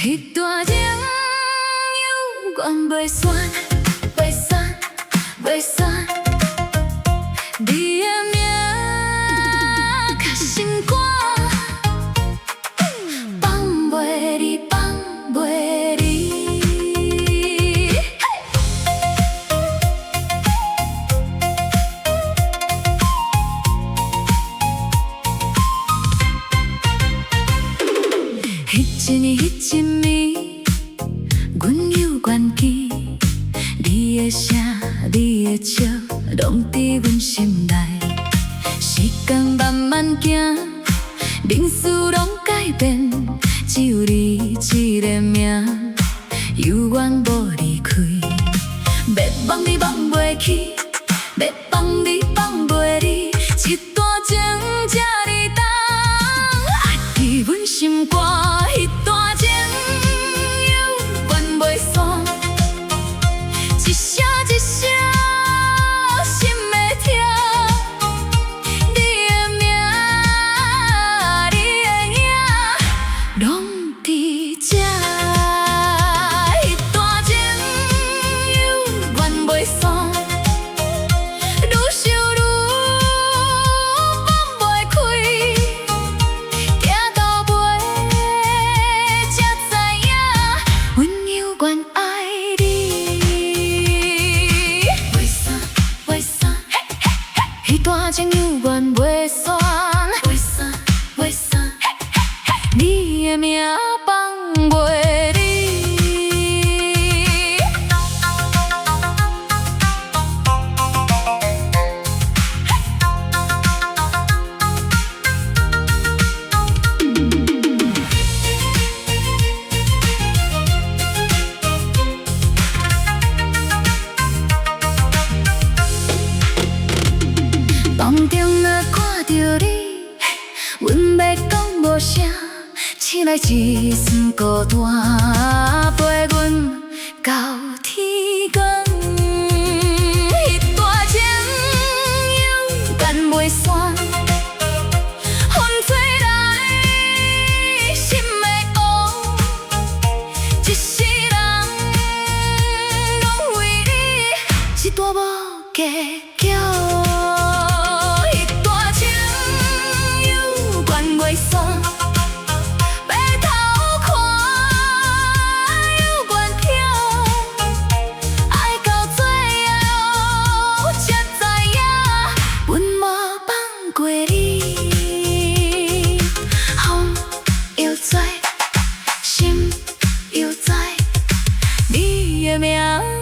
迄段情犹原袂散，袂散，袂散。你的名较心肝，放袂离，放袂离。迄一年，迄一暝，阮犹原记，你的声，你的笑，拢伫阮心内。时间慢慢行，人事拢改变，只有你一个名，犹原无离开。要放你放袂去，要放你放袂离，一段情这呢重，爱伫阮心肝。迄段情犹原袂散，一声一声心会痛。你的名，你的影，拢伫这。迄段情犹原袂散，愈想愈放袂开，行到尾。爱你，袂散，袂散，迄段情犹原袂散，袂散，袂散，你的名放袂离。梦中若看着你，阮要讲无声，醒来一丝孤单，陪阮到天光。迄段情犹原袂散，风吹来心会乌，一世人拢为你，一段无计较。袂散，白头看犹原疼，爱到最后才知影，阮无放过你。风犹在，心犹在，你的名。